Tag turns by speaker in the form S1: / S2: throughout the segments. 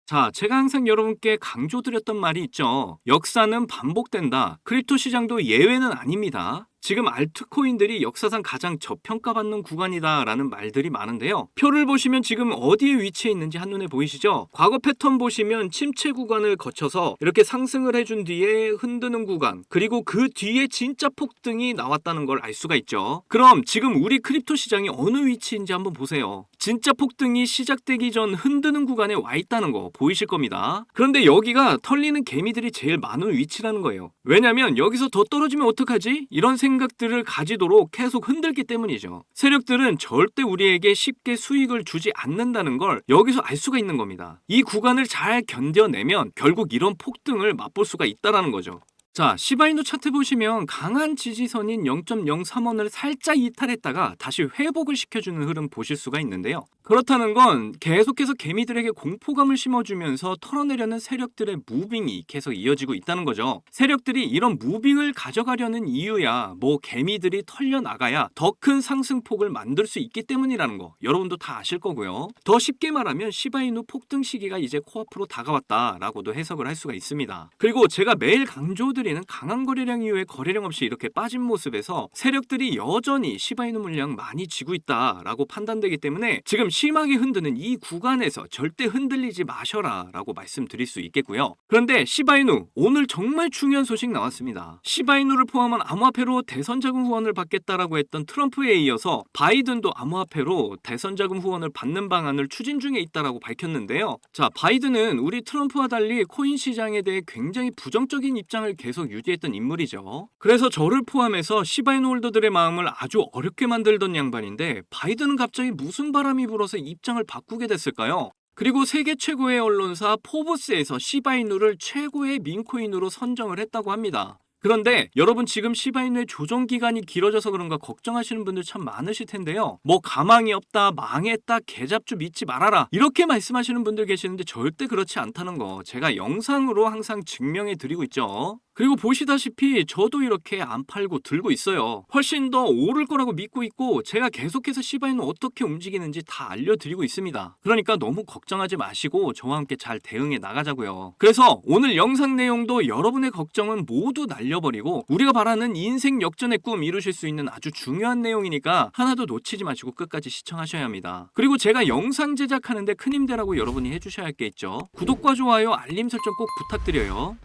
S1: 자, 제가 항상 여러분께 강조드렸던 말이 있죠. 역사는 반복된다. 크립토 시장도 예외는 아닙니다. 지금 알트코인들이 역사상 가장 저평가받는 구간이다라는 말들이 많은데요. 표를 보시면 지금 어디에 위치해 있는지 한눈에 보이시죠? 과거 패턴 보시면 침체 구간을 거쳐서 이렇게 상승을 해준 뒤에 흔드는 구간, 그리고 그 뒤에 진짜 폭등이 나왔다는 걸 알 수가 있죠. 그럼 지금 우리 크립토 시장이 어느 위치인지 한번 보세요. 진짜 폭등이 시작되기 전 흔드는 구간에 와 있다는 거 보이실 겁니다. 그런데 여기가 털리는 개미들이 제일 많은 위치라는 거예요. 왜냐면 여기서 더 떨어지면 어떡하지? 이런 생각들을 가지도록 계속 흔들기 때문이죠. 세력들은 절대 우리에게 쉽게 수익을 주지 않는다는 걸 여기서 알 수가 있는 겁니다. 이 구간을 잘 견뎌내면 결국 이런 폭등을 맛볼 수가 있다는 거죠. 자, 시바이누 차트 보시면 강한 지지선인 0.03원을 살짝 이탈했다가 다시 회복을 시켜주는 흐름 보실 수가 있는데요. 그렇다는 건 계속해서 개미들에게 공포감을 심어주면서 털어내려는 세력들의 무빙이 계속 이어지고 있다는 거죠. 세력들이 이런 무빙을 가져가려는 이유야 뭐 개미들이 털려나가야 더 큰 상승폭을 만들 수 있기 때문이라는 거 여러분도 다 아실 거고요. 더 쉽게 말하면 시바이누 폭등 시기가 이제 코앞으로 다가왔다라고도 해석을 할 수가 있습니다. 그리고 제가 매일 강조드리는 강한 거래량 이후에 거래량 없이 이렇게 빠진 모습에서 세력들이 여전히 시바이누 물량 많이 쥐고 있다라고 판단되기 때문에 지금 심하게 흔드는 이 구간에서 절대 흔들리지 마셔라 라고 말씀드릴 수 있겠고요. 그런데 시바이누 오늘 정말 중요한 소식 나왔습니다. 시바이누를 포함한 암호화폐로 대선자금 후원을 받겠다라고 했던 트럼프에 이어서 바이든도 암호화폐로 대선자금 후원을 받는 방안을 추진 중에 있다라고 밝혔는데요. 자, 바이든은 우리 트럼프와 달리 코인 시장에 대해 굉장히 부정적인 입장을 계속 유지했던 인물이죠. 그래서 저를 포함해서 시바이누 홀더들의 마음을 아주 어렵게 만들던 양반인데 바이든은 갑자기 무슨 바람이 불어서 입장을 바꾸게 됐을까요? 그리고 세계 최고의 언론사 포브스에서 시바이누를 최고의 민코인으로 선정을 했다고 합니다. 그런데 여러분 지금 시바이누의 조정 기간이 길어져서 그런가 걱정하시는 분들 참 많으실 텐데요. 뭐 가망이 없다, 망했다, 개잡주 믿지 말아라 이렇게 말씀하시는 분들 계시는데 절대 그렇지 않다는 거 제가 영상으로 항상 증명해 드리고 있죠. 그리고 보시다시피 저도 이렇게 안 팔고 들고 있어요. 훨씬 더 오를 거라고 믿고 있고 제가 계속해서 시바이누 어떻게 움직이는지 다 알려드리고 있습니다. 그러니까 너무 걱정하지 마시고 저와 함께 잘 대응해 나가자고요. 그래서 오늘 영상 내용도 여러분의 걱정은 모두 날려버리고 우리가 바라는 인생 역전의 꿈 이루실 수 있는 아주 중요한 내용이니까 하나도 놓치지 마시고 끝까지 시청하셔야 합니다. 그리고 제가 영상 제작하는데 큰 힘되라고 여러분이 해주셔야 할 게 있죠. 구독과 좋아요, 알림 설정 꼭 부탁드려요.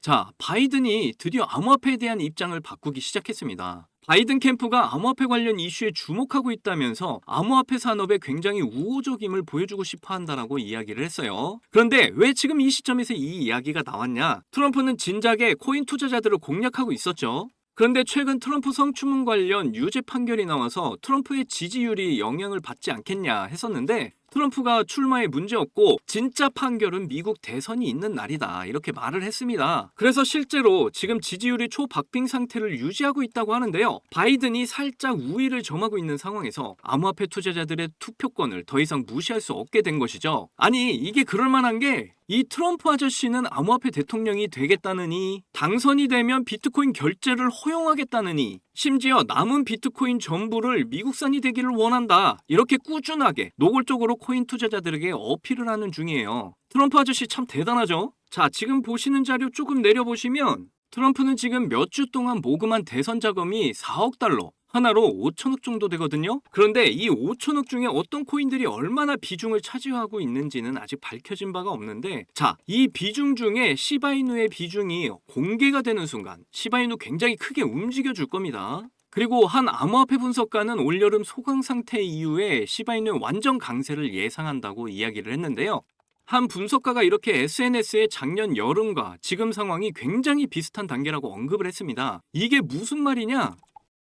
S1: 자, 바이든이 드디어 암호화폐에 대한 입장을 바꾸기 시작했습니다. 바이든 캠프가 암호화폐 관련 이슈에 주목하고 있다면서 암호화폐 산업에 굉장히 우호적임을 보여주고 싶어 한다라고 이야기를 했어요. 그런데 왜 지금 이 시점에서 이 이야기가 나왔냐? 트럼프는 진작에 코인 투자자들을 공략하고 있었죠. 그런데 최근 트럼프 성추문 관련 유죄 판결이 나와서 트럼프의 지지율이 영향을 받지 않겠냐 했었는데 트럼프가 출마에 문제없고 진짜 판결은 미국 대선이 있는 날이다 이렇게 말을 했습니다. 그래서 실제로 지금 지지율이 초박빙 상태를 유지하고 있다고 하는데요. 바이든이 살짝 우위를 점하고 있는 상황에서 암호화폐 투자자들의 투표권을 더 이상 무시할 수 없게 된 것이죠. 아니 이게 그럴만한 게 이 트럼프 아저씨는 암호화폐 대통령이 되겠다느니 당선이 되면 비트코인 결제를 허용하겠다느니 심지어 남은 비트코인 전부를 미국산이 되기를 원한다 이렇게 꾸준하게 노골적으로 코인 투자자들에게 어필을 하는 중이에요. 트럼프 아저씨 참 대단하죠? 자, 지금 보시는 자료 조금 내려보시면 트럼프는 지금 몇 주 동안 모금한 대선 자금이 4억 달러 하나로 5천억 정도 되거든요. 그런데 이 5천억 중에 어떤 코인들이 얼마나 비중을 차지하고 있는지는 아직 밝혀진 바가 없는데 자, 이 비중 중에 시바이누의 비중이 공개가 되는 순간 시바이누 굉장히 크게 움직여 줄 겁니다. 그리고 한 암호화폐 분석가는 올여름 소강 상태 이후에 시바이누의 완전 강세를 예상한다고 이야기를 했는데요. 한 분석가가 이렇게 SNS에 작년 여름과 지금 상황이 굉장히 비슷한 단계라고 언급을 했습니다. 이게 무슨 말이냐?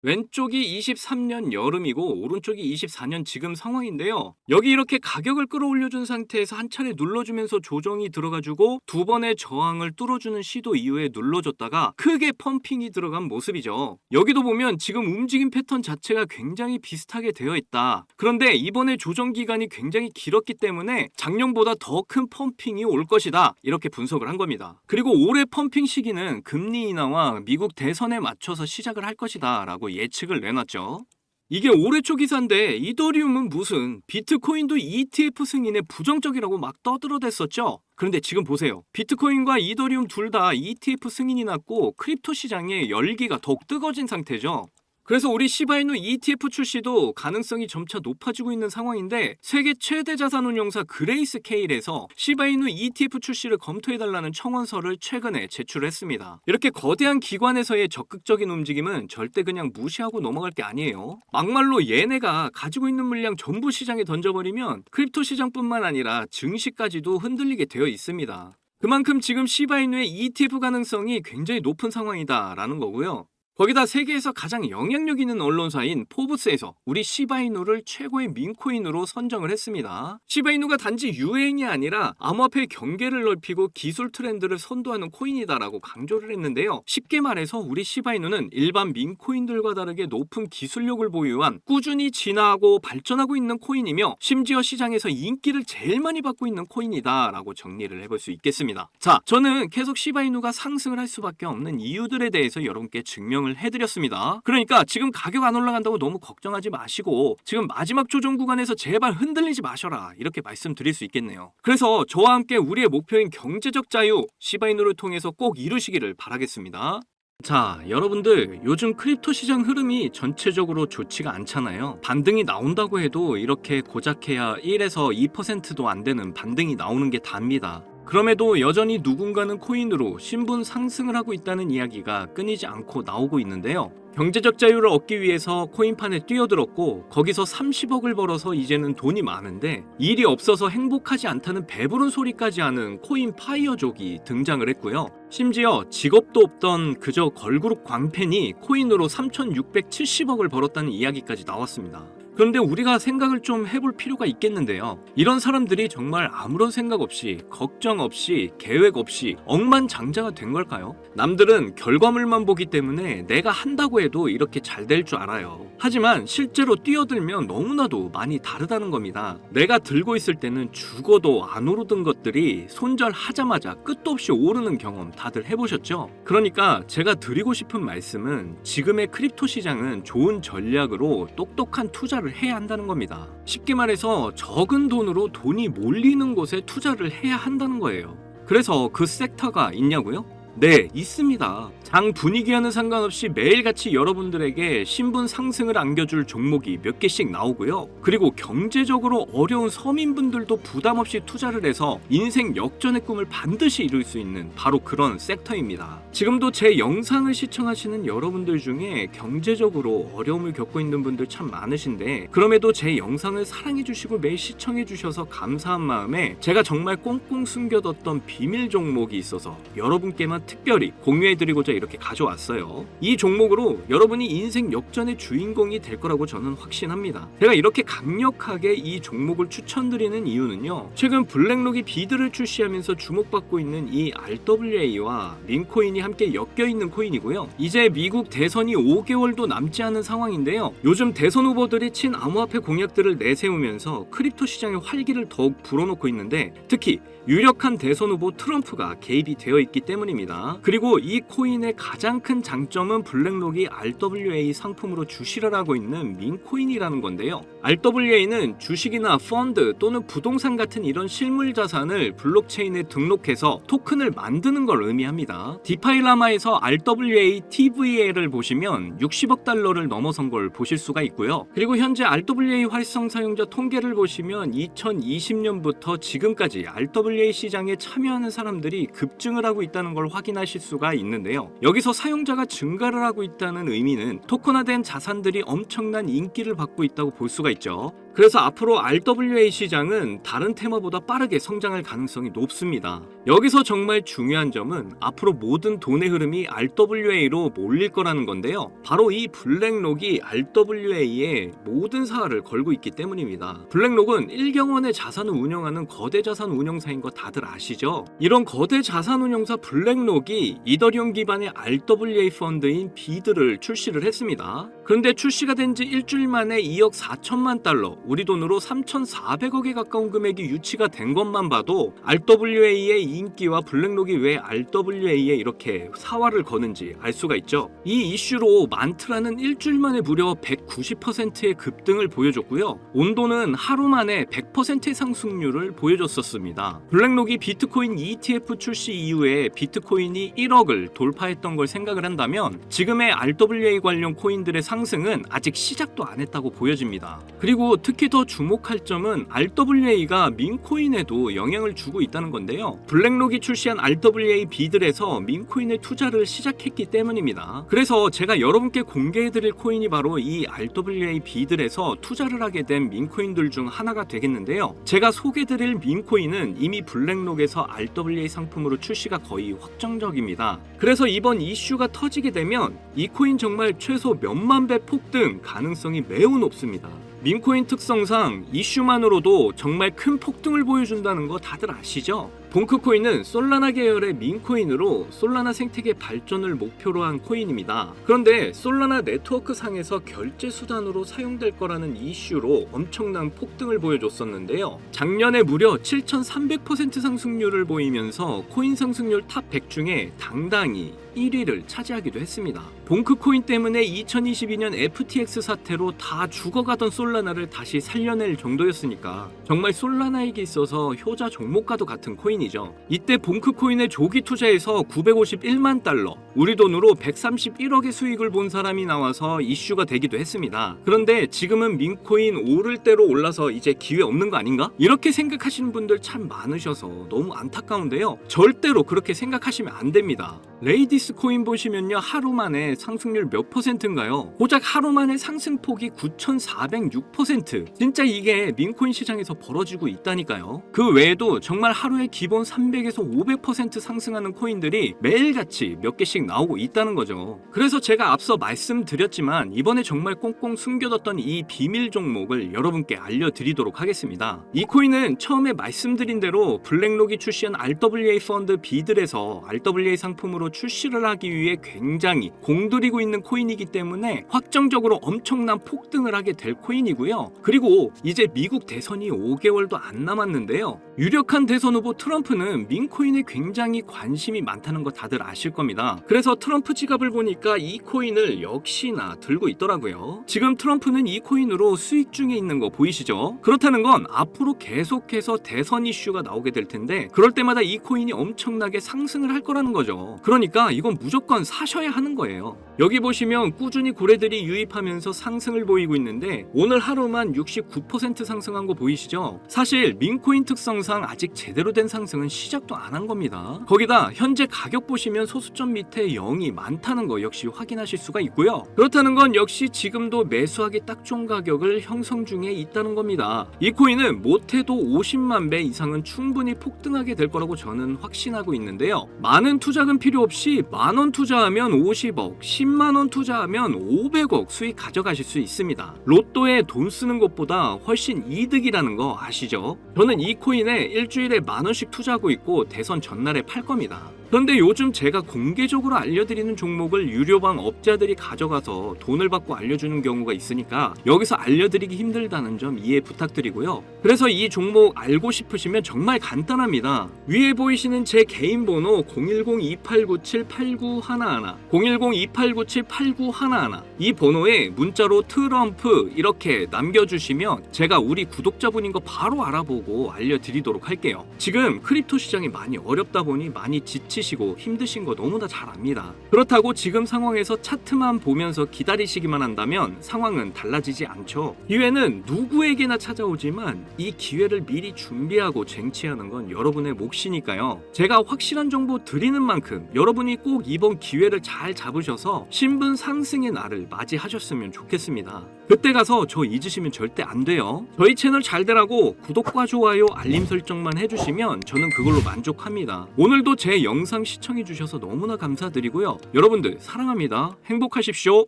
S1: 왼쪽이 23년 여름이고 오른쪽이 24년 지금 상황인데요. 여기 이렇게 가격을 끌어올려준 상태에서 한 차례 눌러주면서 조정이 들어가지고 두 번의 저항을 뚫어주는 시도 이후에 눌러줬다가 크게 펌핑이 들어간 모습이죠. 여기도 보면 지금 움직임 패턴 자체가 굉장히 비슷하게 되어 있다. 그런데 이번에 조정 기간이 굉장히 길었기 때문에 작년보다 더 큰 펌핑이 올 것이다. 이렇게 분석을 한 겁니다. 그리고 올해 펌핑 시기는 금리 인하와 미국 대선에 맞춰서 시작을 할 것이다 라고 예측을 내놨죠. 이게 올해 초 기사인데 이더리움은 무슨 비트코인도 ETF 승인에 부정적이라고 막 떠들어댔었죠. 그런데 지금 보세요. 비트코인과 이더리움 둘 다 ETF 승인이 났고 크립토 시장의 열기가 더욱 뜨거워진 상태죠. 그래서 우리 시바이누 ETF 출시도 가능성이 점차 높아지고 있는 상황인데 세계 최대 자산운용사 그레이스케일에서 시바이누 ETF 출시를 검토해달라는 청원서를 최근에 제출했습니다. 이렇게 거대한 기관에서의 적극적인 움직임은 절대 그냥 무시하고 넘어갈 게 아니에요. 막말로 얘네가 가지고 있는 물량 전부 시장에 던져버리면 크립토 시장뿐만 아니라 증시까지도 흔들리게 되어 있습니다. 그만큼 지금 시바이누의 ETF 가능성이 굉장히 높은 상황이다라는 거고요. 거기다 세계에서 가장 영향력 있는 언론사인 포브스에서 우리 시바이누를 최고의 민코인으로 선정을 했습니다. 시바이누가 단지 유행이 아니라 암호화폐 경계를 넓히고 기술 트렌드를 선도하는 코인이다라고 강조를 했는데요. 쉽게 말해서 우리 시바이누는 일반 민코인들과 다르게 높은 기술력을 보유한 꾸준히 진화하고 발전하고 있는 코인이며 심지어 시장에서 인기를 제일 많이 받고 있는 코인이다라고 정리를 해볼 수 있겠습니다. 자, 저는 계속 시바이누가 상승을 할 수밖에 없는 이유들에 대해서 여러분께 증명을 해드렸습니다. 그러니까 지금 가격 안 올라간다고 너무 걱정하지 마시고 지금 마지막 조정 구간에서 제발 흔들리지 마셔라 이렇게 말씀드릴 수 있겠네요. 그래서 저와 함께 우리의 목표인 경제적 자유 시바이누를 통해서 꼭 이루시기를 바라겠습니다. 자, 여러분들 요즘 크립토 시장 흐름이 전체적으로 좋지가 않잖아요. 반등이 나온다고 해도 이렇게 고작해야 1에서 2%도 안 되는 반등이 나오는 게 답니다. 그럼에도 여전히 누군가는 코인으로 신분 상승을 하고 있다는 이야기가 끊이지 않고 나오고 있는데요. 경제적 자유를 얻기 위해서 코인판에 뛰어들었고 거기서 30억을 벌어서 이제는 돈이 많은데 일이 없어서 행복하지 않다는 배부른 소리까지 하는 코인 파이어족이 등장을 했고요. 심지어 직업도 없던 그저 걸그룹 광팬이 코인으로 3,670억을 벌었다는 이야기까지 나왔습니다. 그런데 우리가 생각을 좀 해볼 필요가 있겠는데요. 이런 사람들이 정말 아무런 생각 없이, 걱정 없이, 계획 없이 억만장자가 된 걸까요? 남들은 결과물만 보기 때문에 내가 한다고 해도 이렇게 잘 될 줄 알아요. 하지만 실제로 뛰어들면 너무나도 많이 다르다는 겁니다. 내가 들고 있을 때는 죽어도 안 오르던 것들이 손절하자마자 끝도 없이 오르는 경험 다들 해보셨죠? 그러니까 제가 드리고 싶은 말씀은 지금의 크립토 시장은 좋은 전략으로 똑똑한 투자를 해야 한다는 겁니다. 쉽게 말해서 적은 돈으로 돈이 몰리는 곳에 투자를 해야 한다는 거예요. 그래서 그 섹터가 있냐고요? 네, 있습니다. 장 분위기와는 상관없이 매일같이 여러분들에게 신분 상승을 안겨줄 종목이 몇 개씩 나오고요. 그리고 경제적으로 어려운 서민분들도 부담 없이 투자를 해서 인생 역전의 꿈을 반드시 이룰 수 있는 바로 그런 섹터입니다. 지금도 제 영상을 시청하시는 여러분들 중에 경제적으로 어려움을 겪고 있는 분들 참 많으신데 그럼에도 제 영상을 사랑해주시고 매일 시청해주셔서 감사한 마음에 제가 정말 꽁꽁 숨겨뒀던 비밀 종목이 있어서 여러분께만 특별히 공유해드리고자 이렇게 가져왔어요. 이 종목으로 여러분이 인생 역전의 주인공이 될 거라고 저는 확신합니다. 제가 이렇게 강력하게 이 종목을 추천드리는 이유는요. 최근 블랙록이 비드를 출시하면서 주목받고 있는 이 RWA와 민코인이 함께 엮여있는 코인이고요. 이제 미국 대선이 5개월도 남지 않은 상황인데요. 요즘 대선 후보들이 친암호화폐 공약들을 내세우면서 크립토 시장의 활기를 더욱 불어넣고 있는데 특히 유력한 대선 후보 트럼프가 개입이 되어 있기 때문입니다. 그리고 이 코인의 가장 큰 장점은 블랙록이 RWA 상품으로 주시를 하고 있는 민코인이라는 건데요. RWA는 주식이나 펀드 또는 부동산 같은 이런 실물 자산을 블록체인에 등록해서 토큰을 만드는 걸 의미합니다. 디파이라마에서 RWA TVL을 보시면 60억 달러를 넘어선 걸 보실 수가 있고요. 그리고 현재 RWA 활성 사용자 통계를 보시면 2020년부터 지금까지 RWA 시장에 참여하는 사람들이 급증을 하고 있다는 걸 확인하실 수가 있는데요. 여기서 사용자가 증가를 하고 있다는 의미는 토큰화된 자산들이 엄청난 인기를 받고 있다고 볼 수가 있죠. 그래서 앞으로 RWA 시장은 다른 테마보다 빠르게 성장할 가능성이 높습니다. 여기서 정말 중요한 점은 앞으로 모든 돈의 흐름이 RWA로 몰릴 거라는 건데요. 바로 이 블랙록이 RWA에 모든 사활을 걸고 있기 때문입니다. 블랙록은 1경원의 자산을 운영하는 거대 자산 운영사인 거 다들 아시죠? 이런 거대 자산 운영사 블랙록이 이더리움 기반의 RWA 펀드인 비드를 출시를 했습니다. 그런데 출시가 된 지 일주일 만에 2억 4천만 달러, 우리 돈으로 3,400억에 가까운 금액이 유치가 된 것만 봐도 RWA의 인기와 블랙록이 왜 RWA에 이렇게 사활을 거는지 알 수가 있죠. 이 이슈로 만트라는 일주일 만에 무려 190%의 급등을 보여줬고요. 온도는 하루 만에 100%의 상승률을 보여줬었습니다. 블랙록이 비트코인 ETF 출시 이후에 비트코인이 1억을 돌파했던 걸 생각을 한다면 지금의 RWA 관련 코인들의 상승은 아직 시작도 안 했다고 보여집니다. 그리고 특히 더 주목할 점은 RWA가 민코인에도 영향을 주고 있다는 건데요. 블랙록이 출시한 RWA 비들에서 민코인의 투자를 시작했기 때문입니다. 그래서 제가 여러분께 공개해드릴 코인이 바로 이 RWA 비들에서 투자를 하게 된 민코인들 중 하나가 되겠는데요. 제가 소개드릴 민코인은 이미 블랙록에서 RWA 상품으로 출시가 거의 확정적입니다. 그래서 이번 이슈가 터지게 되면 이 코인 정말 최소 몇만 배 폭등 가능성이 매우 높습니다. 민코인 특성상 이슈만으로도 정말 큰 폭등을 보여준다는 거 다들 아시죠? 봉크코인은 솔라나 계열의 민코인으로 솔라나 생태계 발전을 목표로 한 코인입니다. 그런데 솔라나 네트워크 상에서 결제 수단으로 사용될 거라는 이슈로 엄청난 폭등을 보여줬었는데요. 작년에 무려 7,300% 상승률을 보이면서 코인 상승률 탑 100 중에 당당히 1위를 차지하기도 했습니다. 봉크코인 때문에 2022년 FTX 사태로 다 죽어가던 솔라나를 다시 살려낼 정도였으니까 정말 솔라나에게 있어서 효자 종목과도 같은 코인이죠. 이때 봉크코인에 조기 투자해서 951만 달러, 우리 돈으로 131억의 수익을 본 사람이 나와서 이슈가 되기도 했습니다. 그런데 지금은 민코인 오를 대로 올라서 이제 기회 없는 거 아닌가? 이렇게 생각하시는 분들 참 많으셔서 너무 안타까운데요. 절대로 그렇게 생각하시면 안 됩니다. 레이디스 코인 보시면요, 하루 만에 상승률 몇 %인가요? 고작 하루 만에 상승폭이 9,406%. 진짜 이게 민코인 시장에서 벌어지고 있다니까요. 그 외에도 정말 하루에 기본 300에서 500% 상승하는 코인들이 매일같이 몇 개씩 나오고 있다는 거죠. 그래서 제가 앞서 말씀드렸지만 이번에 정말 꽁꽁 숨겨뒀던 이 비밀 종목을 여러분께 알려드리도록 하겠습니다. 이 코인은 처음에 말씀드린 대로 블랙록이 출시한 RWA 펀드 비들에서 RWA 상품으로 출시를 하기 위해 굉장히 공들이고 있는 코인이기 때문에 확정적으로 엄청난 폭등을 하게 될 코인이고요. 그리고 이제 미국 대선이 5개월도 안 남았는데요. 유력한 대선 후보 트럼프는 민코인에 굉장히 관심이 많다는 거 다들 아실 겁니다. 그래서 트럼프 지갑을 보니까 이 코인을 역시나 들고 있더라고요. 지금 트럼프는 이 코인으로 수익 중에 있는 거 보이시죠? 그렇다는 건 앞으로 계속해서 대선 이슈가 나오게 될 텐데 그럴 때마다 이 코인이 엄청나게 상승을 할 거라는 거죠. 그러니까 이건 무조건 사셔야 하는 거예요. 여기 보시면 꾸준히 고래들이 유입하면서 상승을 보이고 있는데 오늘 하루만 69% 상승한 거 보이시죠? 사실 민코인 특성상 아직 제대로 된 상승은 시작도 안 한 겁니다. 거기다 현재 가격 보시면 소수점 밑에 0이 많다는 거 역시 확인하실 수가 있고요. 그렇다는 건 역시 지금도 매수하기 딱 좋은 가격을 형성 중에 있다는 겁니다. 이 코인은 못해도 50만 배 이상은 충분히 폭등하게 될 거라고 저는 확신하고 있는데요. 많은 투자금 필요 없이 만원 투자하면 50억, 10만원 투자하면 500억 수익 가져가실 수 있습니다. 로또에 돈 쓰는 것보다 훨씬 이득이라는 거 아시죠? 저는 이 코인에 일주일에 만원씩 투자하고 있고 대선 전날에 팔 겁니다. 그런데 요즘 제가 공개적으로 알려드리는 종목을 유료방 업자들이 가져가서 돈을 받고 알려주는 경우가 있으니까 여기서 알려드리기 힘들다는 점 이해 부탁드리고요. 그래서 이 종목 알고 싶으시면 정말 간단합니다. 위에 보이시는 제 개인 번호 010-2897-8911 010-2897-8911 이 번호에 문자로 트럼프 이렇게 남겨주시면 제가 우리 구독자분인 거 바로 알아보고 알려드리도록 할게요. 지금 크립토 시장이 많이 어렵다 보니 많이 지치시고 힘드신 거 너무나 잘 압니다. 그렇다고 지금 상황에서 차트만 보면서 기다리시기만 한다면 상황은 달라지지 않죠. 기회는 누구에게나 찾아오지만 이 기회를 미리 준비하고 쟁취하는 건 여러분의 몫이니까요. 제가 확실한 정보 드리는 만큼 여러분이 꼭 이번 기회를 잘 잡으셔서 신분 상승의 날을 맞이하셨으면 좋겠습니다. 그때 가서 저 잊으시면 절대 안 돼요. 저희 채널 잘 되라고 구독과 좋아요, 알림 설정만 해주시면 저는 그걸로 만족합니다. 오늘도 제 영상 시청해주셔서 너무나 감사드리고요. 여러분들 사랑합니다. 행복하십시오.